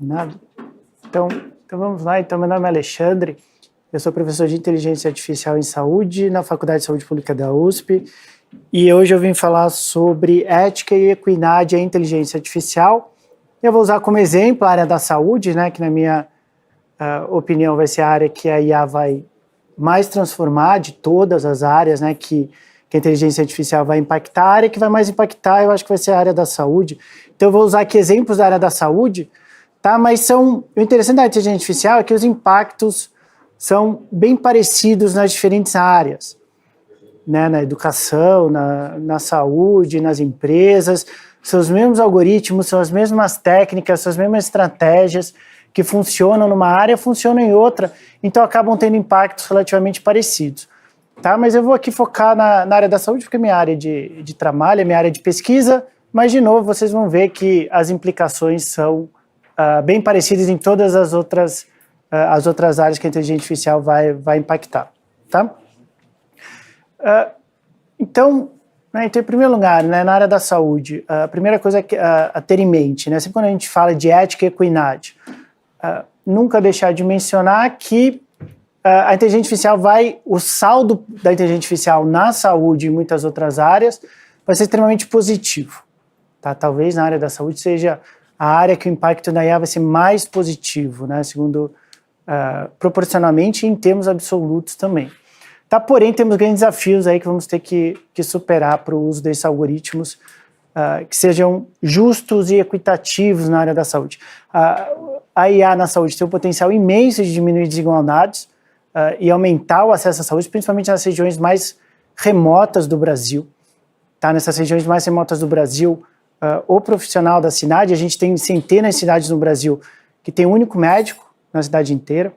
Nada. Então vamos lá. Então, meu nome é Alexandre, eu sou professor de Inteligência Artificial em Saúde na Faculdade de Saúde Pública da USP, e hoje eu vim falar sobre ética e equidade em inteligência artificial. Eu vou usar como exemplo a área da saúde, né, que na minha opinião vai ser a área que a IA vai mais transformar de todas as áreas, né, que a inteligência artificial vai impactar. A área que vai mais impactar, eu acho que vai ser a área da saúde. Então eu vou usar aqui exemplos da área da saúde, tá? Mas o interessante da inteligência artificial é que os impactos são bem parecidos nas diferentes áreas, né? Na educação, na saúde, nas empresas. São os mesmos algoritmos, são as mesmas técnicas, são as mesmas estratégias que funcionam numa área, funcionam em outra, então acabam tendo impactos relativamente parecidos. Tá? Mas eu vou aqui focar na área da saúde, porque é minha área de trabalho, é minha área de pesquisa, mas, de novo, vocês vão ver que as implicações são bem parecidas em todas as outras áreas que a inteligência artificial vai impactar. Tá? Então, em primeiro lugar, né, na área da saúde, a primeira coisa a ter em mente, né, sempre quando a gente fala de ética e equidade, nunca deixar de mencionar que a inteligência artificial o saldo da inteligência artificial na saúde e em muitas outras áreas vai ser extremamente positivo. Tá? Talvez na área da saúde seja a área que o impacto da IA vai ser mais positivo, né? Segundo proporcionalmente e em termos absolutos também. Tá? Porém, temos grandes desafios aí que vamos ter que superar para o uso desses algoritmos que sejam justos e equitativos na área da saúde. A IA na saúde tem um potencial imenso de diminuir desigualdades e aumentar o acesso à saúde, principalmente nas regiões mais remotas do Brasil. Tá? Nessas regiões mais remotas do Brasil, o profissional da cidade, a gente tem centenas de cidades no Brasil que tem um único médico na cidade inteira.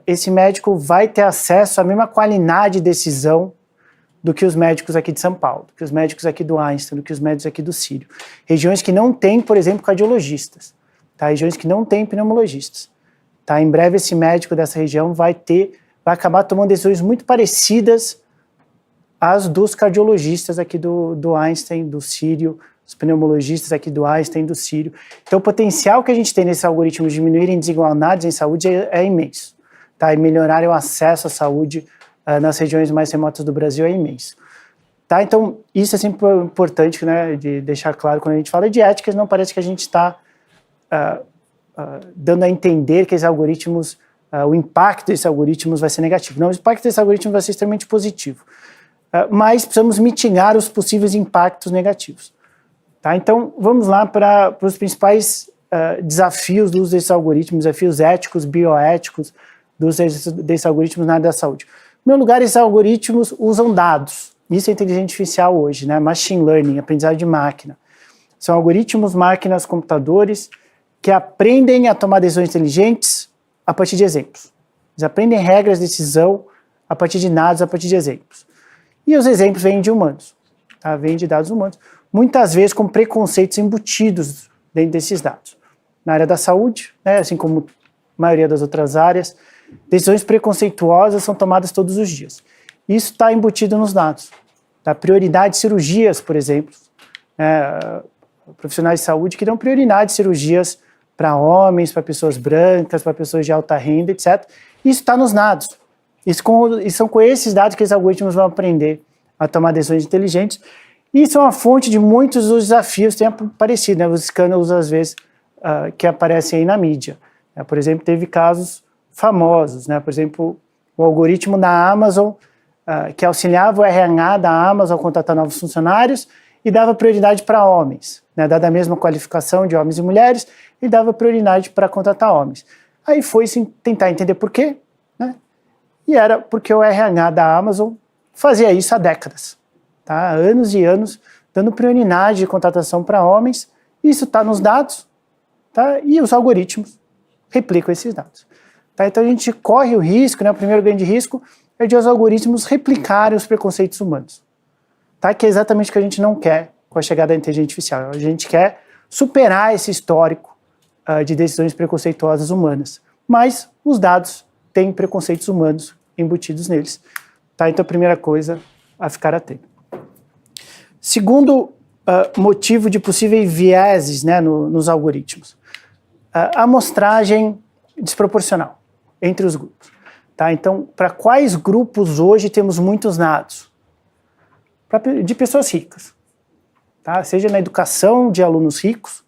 Esse médico vai ter acesso à mesma qualidade de decisão do que os médicos aqui de São Paulo, do que os médicos aqui do Einstein, do que os médicos aqui do Sírio. Regiões que não têm, por exemplo, cardiologistas, tá? Regiões que não têm pneumologistas. Tá? Em breve esse médico dessa região vai acabar tomando decisões muito parecidas às dos cardiologistas aqui do Einstein, do Sírio, os pneumologistas aqui do Einstein, do Sírio. Então o potencial que a gente tem nesses algoritmos de diminuírem desigualdades em saúde é imenso. Tá? E melhorarem o acesso à saúde nas regiões mais remotas do Brasil é imenso. Tá? Então isso é sempre importante, né, de deixar claro quando a gente fala de ética, não parece que a gente está dando a entender que esses algoritmos, o impacto desses algoritmos vai ser negativo. Não, o impacto desses algoritmos vai ser extremamente positivo. Mas precisamos mitigar os possíveis impactos negativos. Tá? Então, vamos lá para os principais desafios do uso desses algoritmos, desafios éticos, bioéticos do uso desses algoritmos na área da saúde. Em primeiro lugar, esses algoritmos usam dados. Isso é inteligência artificial hoje, né? Machine learning, aprendizagem de máquina. São algoritmos, máquinas, computadores que aprendem a tomar decisões inteligentes a partir de exemplos. Eles aprendem regras de decisão a partir de dados, a partir de exemplos. E os exemplos vêm de humanos, tá? Vêm de dados humanos, muitas vezes com preconceitos embutidos dentro desses dados. Na área da saúde, né, assim como a maioria das outras áreas, decisões preconceituosas são tomadas todos os dias. Isso está embutido nos dados. Tá? Prioridade de cirurgias, por exemplo, profissionais de saúde que dão prioridade de cirurgias para homens, para pessoas brancas, para pessoas de alta renda, etc. Isso está nos dados. E são com esses dados que os algoritmos vão aprender a tomar decisões inteligentes. E isso é uma fonte de muitos dos desafios que têm aparecido, né? Os escândalos, às vezes, que aparecem aí na mídia. Por exemplo, teve casos famosos, né? Por exemplo, o algoritmo da Amazon, que auxiliava o RH da Amazon a contratar novos funcionários e dava prioridade para homens, né? Dada a mesma qualificação de homens e mulheres, e dava prioridade para contratar homens. Aí foi-se tentar entender por quê, né? E era porque o RH da Amazon fazia isso há décadas, tá? Há anos e anos, dando prioridade de contratação para homens. Isso está nos dados, tá? E os algoritmos replicam esses dados. Tá? Então a gente corre o risco, né? O primeiro grande risco é de os algoritmos replicarem os preconceitos humanos, tá? Que é exatamente o que a gente não quer com a chegada da inteligência artificial. A gente quer superar esse histórico de decisões preconceituosas humanas, mas os dados têm preconceitos humanos embutidos neles. Tá? Então a primeira coisa a ficar atento. Segundo motivo de possíveis vieses, né, nos algoritmos. amostragem desproporcional entre os grupos. Tá? Então, para quais grupos hoje temos muitos dados? De pessoas ricas. Tá? Seja na educação de alunos ricos,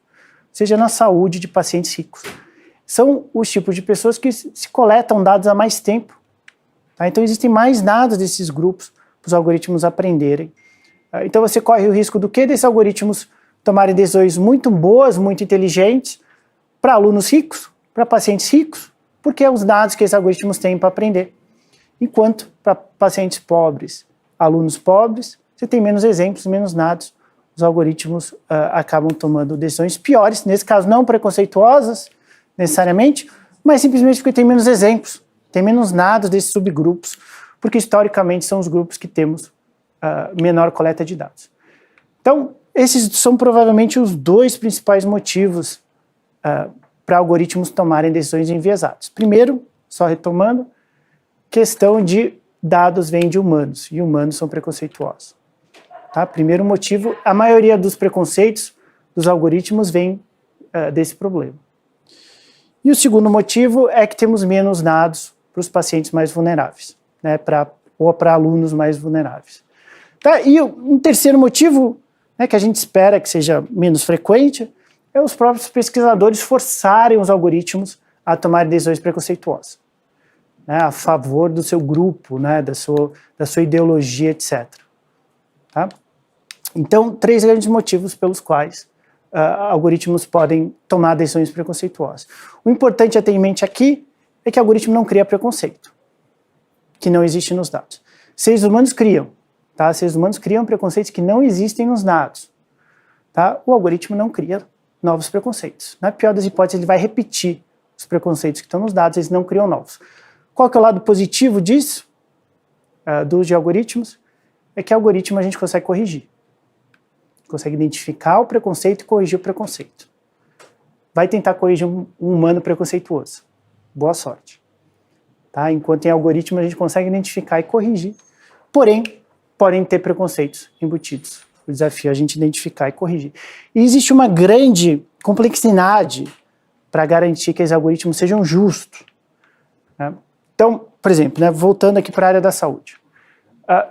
seja na saúde de pacientes ricos. São os tipos de pessoas que se coletam dados há mais tempo. Tá? Então, existem mais dados desses grupos para os algoritmos aprenderem. Então, você corre o risco do quê? Desses algoritmos tomarem decisões muito boas, muito inteligentes, para alunos ricos, para pacientes ricos, porque é os dados que esses algoritmos têm para aprender. Enquanto para pacientes pobres, alunos pobres, você tem menos exemplos, menos dados, os algoritmos acabam tomando decisões piores, nesse caso não preconceituosas necessariamente, mas simplesmente porque tem menos exemplos, tem menos dados desses subgrupos, porque historicamente são os grupos que temos menor coleta de dados. Então, esses são provavelmente os dois principais motivos para algoritmos tomarem decisões enviesadas. Primeiro, só retomando, questão de dados vêm de humanos, e humanos são preconceituosos. Tá? Primeiro motivo, a maioria dos preconceitos dos algoritmos vem desse problema. E o segundo motivo é que temos menos dados para os pacientes mais vulneráveis, né? Ou para alunos mais vulneráveis. Tá? E um terceiro motivo, né, que a gente espera que seja menos frequente, é os próprios pesquisadores forçarem os algoritmos a tomar decisões preconceituosas, né, a favor do seu grupo, né, da sua ideologia, etc. Tá? Então, 3 grandes motivos pelos quais algoritmos podem tomar decisões preconceituosas. O importante a ter em mente aqui é que o algoritmo não cria preconceito, que não existe nos dados. Seres humanos criam, tá? Seres humanos criam preconceitos que não existem nos dados. Tá? O algoritmo não cria novos preconceitos. Na pior das hipóteses, ele vai repetir os preconceitos que estão nos dados, eles não criam novos. Qual que é o lado positivo disso, do uso de algoritmos? É que algoritmo a gente consegue corrigir. Consegue identificar o preconceito e corrigir o preconceito. Vai tentar corrigir um humano preconceituoso. Boa sorte. Tá? Enquanto em algoritmo a gente consegue identificar e corrigir, porém, podem ter preconceitos embutidos. O desafio é a gente identificar e corrigir. E existe uma grande complexidade para garantir que esses algoritmos sejam justos. Né? Então, por exemplo, né, voltando aqui para a área da saúde,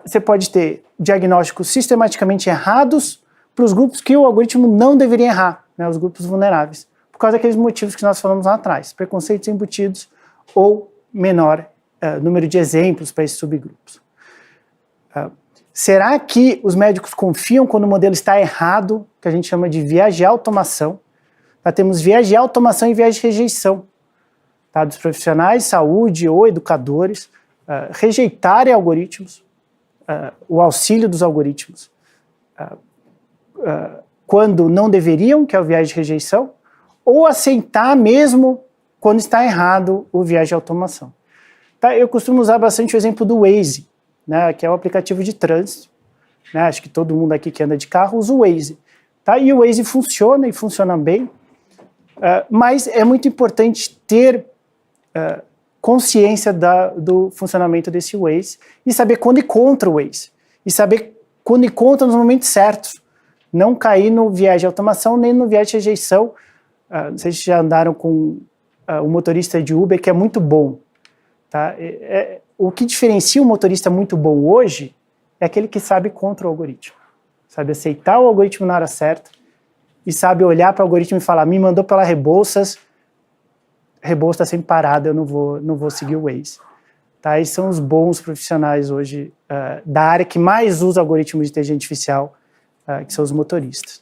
você pode ter diagnósticos sistematicamente errados para os grupos que o algoritmo não deveria errar, né, os grupos vulneráveis, por causa daqueles motivos que nós falamos lá atrás, preconceitos embutidos ou menor número de exemplos para esses subgrupos. Será que os médicos confiam quando o modelo está errado, que a gente chama de viés de automação? Nós temos viés de automação e viés de rejeição, tá? Dos profissionais de saúde ou educadores rejeitarem algoritmos, o auxílio dos algoritmos, quando não deveriam, que é o viés de rejeição, ou aceitar mesmo quando está errado o viés de automação. Tá? Eu costumo usar bastante o exemplo do Waze, né, que é o aplicativo de trânsito, né, acho que todo mundo aqui que anda de carro usa o Waze, tá? E o Waze funciona e funciona bem, mas é muito importante ter consciência do funcionamento desse Waze e saber quando encontra o Waze, e saber quando encontra nos momentos certos, não cair no viés de automação nem no viés de rejeição. Não sei se já andaram com um motorista de Uber que é muito bom. Tá? O que diferencia um motorista muito bom hoje é aquele que sabe contra o algoritmo, sabe aceitar o algoritmo na hora certa e sabe olhar para o algoritmo e falar, me mandou pela Rebouças, Rebouças está sempre parada, eu não vou seguir o Waze. Tá? Esses são os bons profissionais hoje da área que mais usa algoritmos de inteligência artificial, que são os motoristas.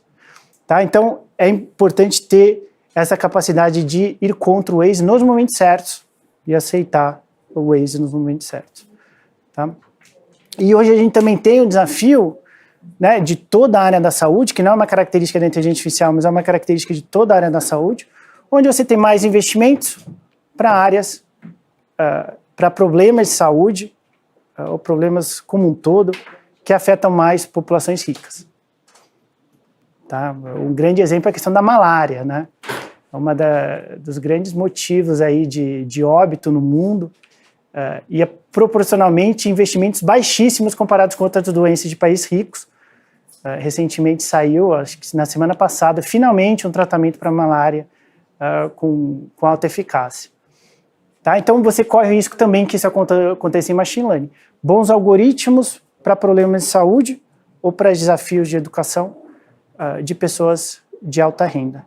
Tá? Então, é importante ter essa capacidade de ir contra o Waze nos momentos certos e aceitar o Waze nos momentos certos. Tá? E hoje a gente também tem um desafio, né, de toda a área da saúde, que não é uma característica da inteligência artificial, mas é uma característica de toda a área da saúde, onde você tem mais investimentos para áreas, para problemas de saúde, ou problemas como um todo, que afetam mais populações ricas. Tá? Um grande exemplo é a questão da malária, né? É dos grandes motivos aí de óbito no mundo, e é proporcionalmente investimentos baixíssimos comparados com outras doenças de países ricos. Recentemente saiu, acho que na semana passada, finalmente um tratamento para malária com alta eficácia. Tá? Então você corre o risco também que isso aconteça em machine learning. Bons algoritmos para problemas de saúde ou para desafios de educação de pessoas de alta renda.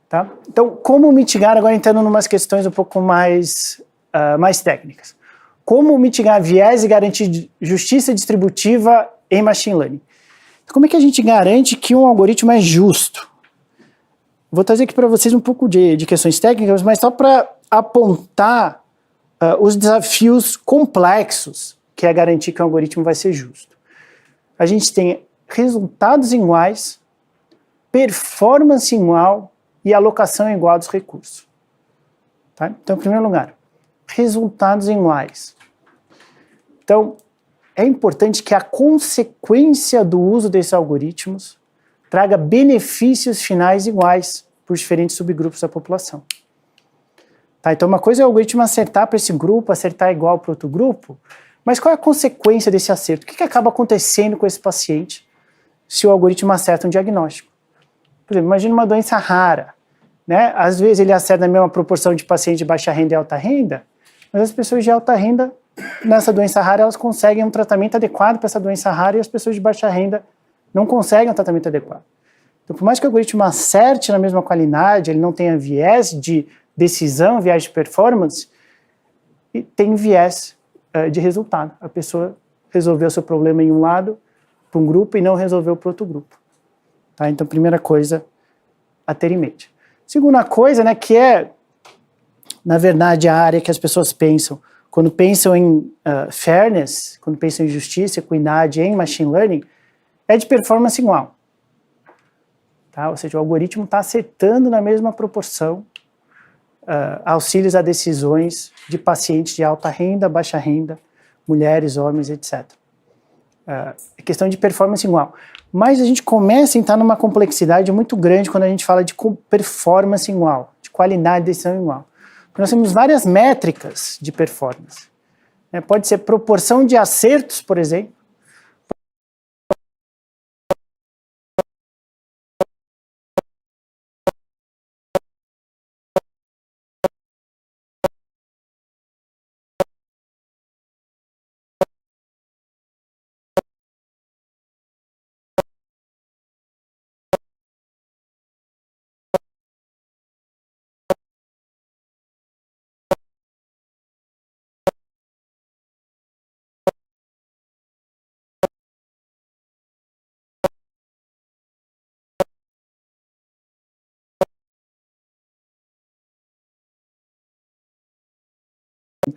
Tá? Então, como mitigar, agora entrando em umas questões um pouco mais técnicas. Como mitigar viés e garantir justiça distributiva em machine learning? Como é que a gente garante que um algoritmo é justo? Vou trazer aqui para vocês um pouco de questões técnicas, mas só para apontar os desafios complexos que é garantir que um algoritmo vai ser justo. A gente tem resultados iguais, performance igual e alocação igual dos recursos. Tá? Então, em primeiro lugar, resultados iguais. Então, é importante que a consequência do uso desses algoritmos traga benefícios finais iguais por diferentes subgrupos da população. Tá? Então, uma coisa é o algoritmo acertar para esse grupo, acertar igual para outro grupo, mas qual é a consequência desse acerto? O que acaba acontecendo com esse paciente se o algoritmo acerta um diagnóstico? Por exemplo, imagina uma doença rara, né? Às vezes ele acerta na mesma proporção de pacientes de baixa renda e alta renda, mas as pessoas de alta renda, nessa doença rara, elas conseguem um tratamento adequado para essa doença rara e as pessoas de baixa renda não conseguem um tratamento adequado. Então, por mais que o algoritmo acerte na mesma qualidade, ele não tenha viés de decisão, viés de performance, e tem viés de resultado. A pessoa resolveu o seu problema em um lado, para um grupo, e não resolveu para outro grupo. Tá? Então, primeira coisa a ter em mente. Segunda coisa, né, que é, na verdade, a área que as pessoas pensam, quando pensam em fairness, quando pensam em justiça, equidade em machine learning, é de performance igual. Tá? Ou seja, o algoritmo está acertando na mesma proporção auxílios a decisões de pacientes de alta renda, baixa renda, mulheres, homens, etc. É questão de performance igual. Mas a gente começa a entrar numa complexidade muito grande quando a gente fala de performance igual, de qualidade de decisão igual. Porque nós temos várias métricas de performance. Pode ser proporção de acertos, por exemplo.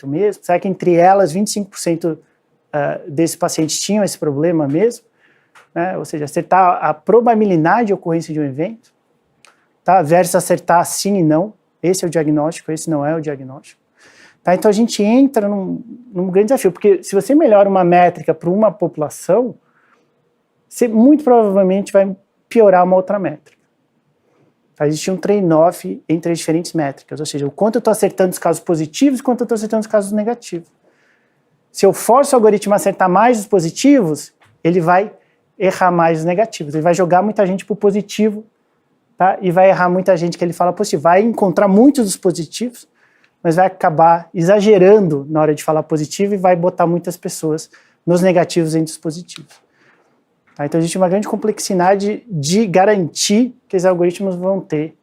Mesmo? Será que entre elas 25% desses pacientes tinham esse problema mesmo? Né? Ou seja, acertar a probabilidade de ocorrência de um evento, tá? Versus acertar sim e não.Esse é o diagnóstico, esse não é o diagnóstico. Tá? Então a gente entra num grande desafio, porque se você melhora uma métrica para uma população, você muito provavelmente vai piorar uma outra métrica. Existe um trade-off entre as diferentes métricas, ou seja, o quanto eu estou acertando os casos positivos e quanto eu estou acertando os casos negativos. Se eu forço o algoritmo a acertar mais os positivos, ele vai errar mais os negativos, ele vai jogar muita gente para o positivo, tá? E vai errar muita gente que ele fala positivo, vai encontrar muitos dos positivos, mas vai acabar exagerando na hora de falar positivo e vai botar muitas pessoas nos negativos entre os positivos. Então existe uma grande complexidade de garantir que os algoritmos vão ter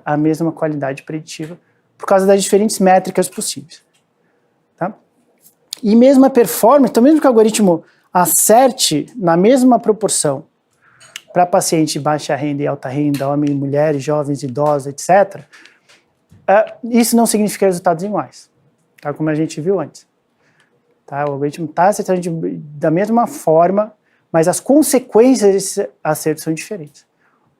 a mesma qualidade preditiva por causa das diferentes métricas possíveis. Tá? E mesmo a performance, então mesmo que o algoritmo acerte na mesma proporção para pacientes de baixa renda e alta renda, homens, mulheres, jovens, idosos, etc., isso não significa resultados iguais, tá? Como a gente viu antes. Tá? O algoritmo está acertando da mesma forma, mas as consequências desses acertos são diferentes.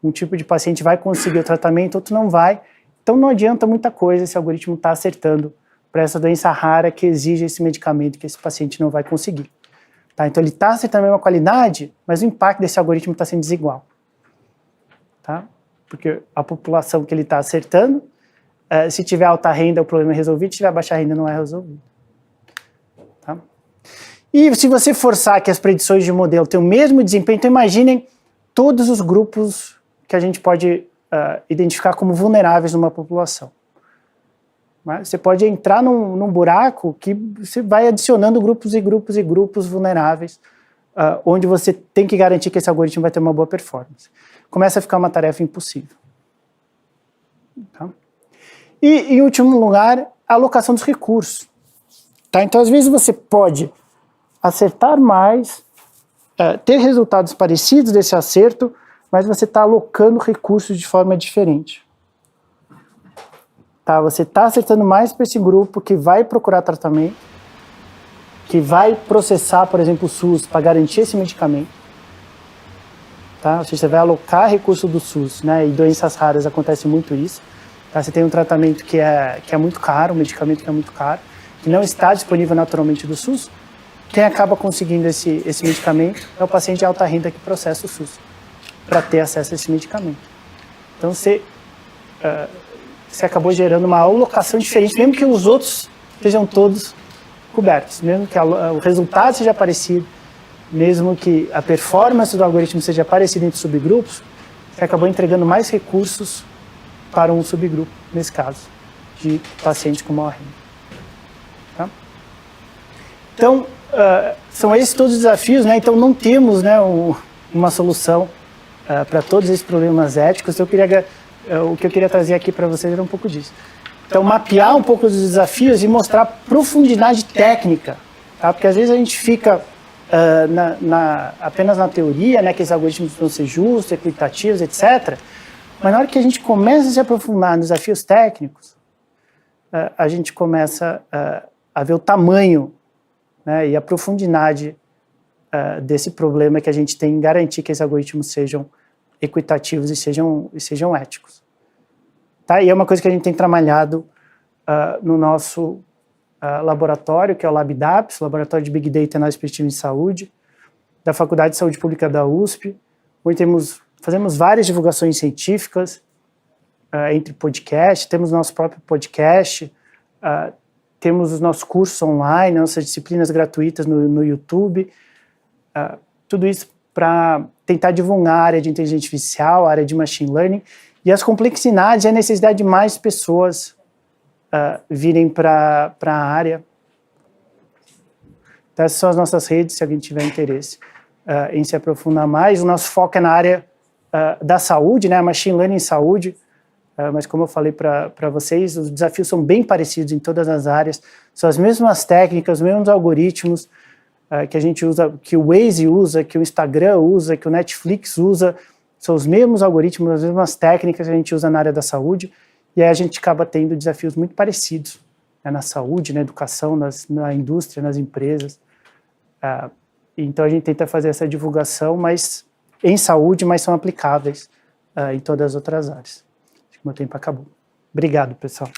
Um tipo de paciente vai conseguir o tratamento, outro não vai. Então não adianta muita coisa esse algoritmo está acertando para essa doença rara que exige esse medicamento que esse paciente não vai conseguir. Tá? Então ele está acertando a mesma qualidade, mas o impacto desse algoritmo está sendo desigual. Tá? Porque a população que ele está acertando, se tiver alta renda o problema é resolvido, se tiver baixa renda não é resolvido. Tá? E se você forçar que as predições de modelo tenham o mesmo desempenho, então imaginem todos os grupos que a gente pode identificar como vulneráveis numa população. Mas você pode entrar num buraco que você vai adicionando grupos e grupos e grupos vulneráveis, onde você tem que garantir que esse algoritmo vai ter uma boa performance. Começa a ficar uma tarefa impossível. Tá? E, em último lugar, a alocação dos recursos. Tá? Então, às vezes, você pode acertar mais, ter resultados parecidos desse acerto, mas você está alocando recursos de forma diferente. Tá? Você está acertando mais para esse grupo que vai procurar tratamento, que vai processar, por exemplo, o SUS para garantir esse medicamento. Tá? Ou seja, você vai alocar recurso do SUS, né? E doenças raras acontece muito isso. Tá? Você tem um tratamento que é muito caro, um medicamento que é muito caro, que não está disponível naturalmente do SUS. Quem acaba conseguindo esse medicamento é o paciente de alta renda que processa o SUS para ter acesso a esse medicamento. Então você acabou gerando uma alocação diferente, mesmo que os outros estejam todos cobertos, mesmo que o resultado seja parecido, mesmo que a performance do algoritmo seja parecida entre subgrupos, você acabou entregando mais recursos para um subgrupo, nesse caso, de pacientes com maior renda. Tá? Então, são esses todos os desafios, né? Então não temos, né, uma solução para todos esses problemas éticos. O que eu queria trazer aqui para vocês era um pouco disso. Então, mapear um pouco dos desafios e mostrar profundidade técnica, tá? Porque às vezes a gente fica apenas na teoria, né, que esses algoritmos vão ser justos, equitativos, etc. Mas na hora que a gente começa a se aprofundar nos desafios técnicos, a gente começa a ver o tamanho, né, e a profundidade desse problema que a gente tem em garantir que esses algoritmos sejam equitativos e sejam éticos. Tá? E é uma coisa que a gente tem trabalhado no nosso laboratório, que é o LabDAPS, Laboratório de Big Data e Análise Preditiva em Saúde, da Faculdade de Saúde Pública da USP, onde fazemos várias divulgações científicas, entre podcasts, temos nosso próprio podcast, temos os nossos cursos online, nossas disciplinas gratuitas no YouTube, tudo isso para tentar divulgar a área de inteligência artificial, a área de machine learning, e as complexidades e a necessidade de mais pessoas virem para a área. Então, essas são as nossas redes, se alguém tiver interesse em se aprofundar mais. O nosso foco é na área da saúde, né, machine learning em saúde, mas como eu falei para vocês, os desafios são bem parecidos em todas as áreas, são as mesmas técnicas, os mesmos algoritmos que a gente usa, que o Waze usa, que o Instagram usa, que o Netflix usa, são os mesmos algoritmos, as mesmas técnicas que a gente usa na área da saúde, e aí a gente acaba tendo desafios muito parecidos, né, na saúde, na educação, na indústria, nas empresas. Então a gente tenta fazer essa divulgação, mas em saúde, mas são aplicáveis em todas as outras áreas. Acho que meu tempo acabou. Obrigado, pessoal.